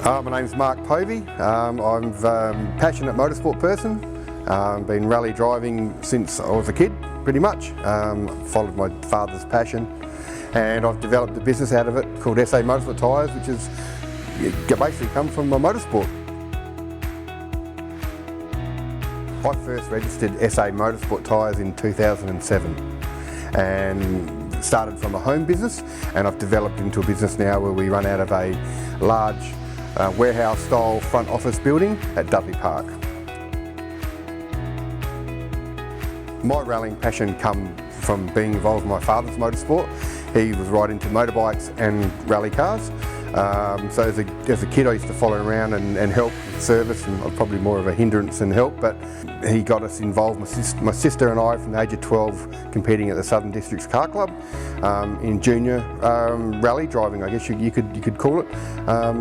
My name's Mark Povey. I'm a passionate motorsport person. Been rally driving since I was a kid, pretty much. Followed my father's passion, and I've developed a business out of it called SA Motorsport Tyres, which is basically come from my motorsport. I first registered SA Motorsport Tyres in 2007 and started from a home business, and I've developed into a business now where we run out of a large warehouse style front office building at Dudley Park. My rallying passion come from being involved in my father's motorsport. He was right into motorbikes and rally cars. So as a kid I used to follow around and help with service, and I was probably more of a hindrance than help, but he got us involved, my sister and I, from the age of 12, competing at the Southern Districts Car Club in junior rally driving, I guess you could call it.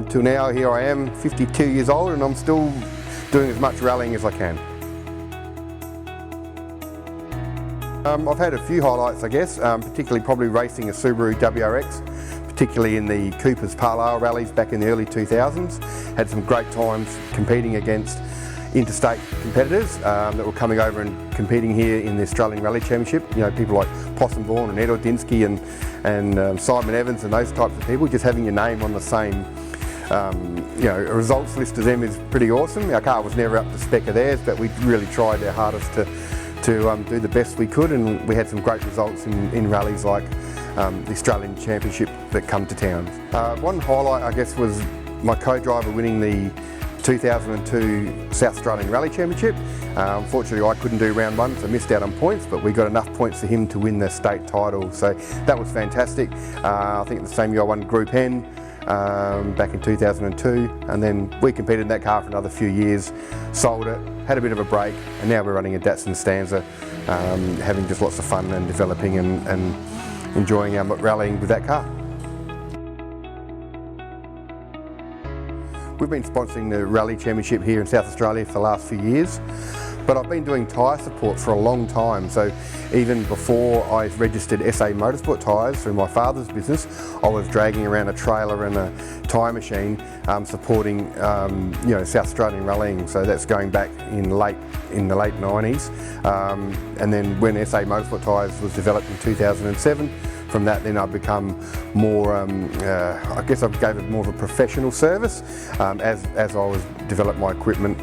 Till now, here I am, 52 years old, and I'm still doing as much rallying as I can. I've had a few highlights, I guess, particularly probably racing a Subaru WRX, particularly in the Cooper's Parallel rallies back in the early 2000s. Had some great times competing against interstate competitors that were coming over and competing here in the Australian Rally Championship. You know, people like Possum Vaughan and Ed Ordinsky and Simon Evans and those types of people. Just having your name on the same a results list as them is pretty awesome. Our car was never up to spec of theirs, but we really tried our hardest to do the best we could, and we had some great results in rallies like the Australian Championship that come to town. One highlight, I guess, was my co-driver winning the 2002 South Australian Rally Championship. Unfortunately, I couldn't do round one, so I missed out on points, but we got enough points for him to win the state title, so that was fantastic. I think the same year I won Group N back in 2002, and then we competed in that car for another few years, sold it, had a bit of a break, and now we're running a Datsun Stanza, having just lots of fun and developing and enjoying our rallying with that car. We've been sponsoring the Rally Championship here in South Australia for the last few years, but I've been doing tyre support for a long time. So even before I registered SA Motorsport Tyres through my father's business, I was dragging around a trailer and a tyre machine supporting South Australian rallying. So that's going back in the late 90s. And then when SA Motorsport Tyres was developed in 2007, from that then I've become more, I guess I gave it more of a professional service as I was developed my equipment.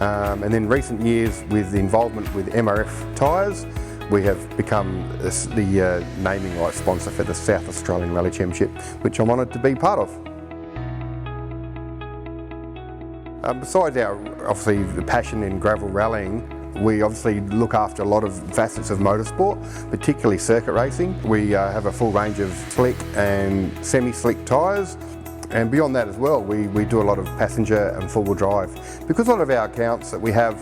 And then recent years, with the involvement with MRF Tyres, we have become the naming rights sponsor for the South Australian Rally Championship, which I'm honoured to be part of. Besides our, obviously, the passion in gravel rallying, we obviously look after a lot of facets of motorsport, particularly circuit racing. We have a full range of slick and semi-slick tyres. And beyond that as well, we do a lot of passenger and four-wheel drive. Because a lot of our accounts that we have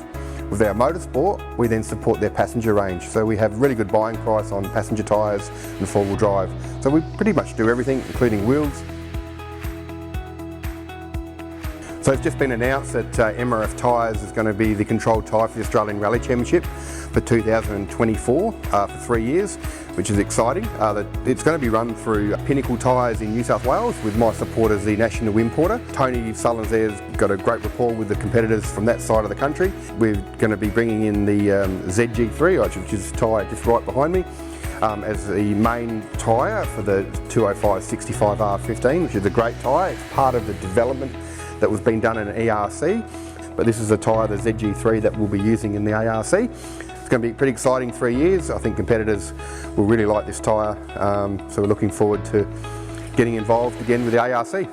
with our motorsport, we then support their passenger range. So we have really good buying price on passenger tyres and four-wheel drive. So we pretty much do everything, including wheels. So it's just been announced that MRF Tyres is going to be the controlled tyre for the Australian Rally Championship for 2024 for 3 years, which is exciting. It's going to be run through Pinnacle Tyres in New South Wales with my support as the national importer. Tony Sullins there's got a great rapport with the competitors from that side of the country. We're going to be bringing in the ZG3, which is a tyre just right behind me, as the main tyre for the 205/65R15, which is a great tyre. It's part of the development that was being done in an ERC, but this is a tyre, the ZG3, that we'll be using in the ARC. It's going to be a pretty exciting 3 years. I think competitors will really like this tyre, so we're looking forward to getting involved again with the ARC.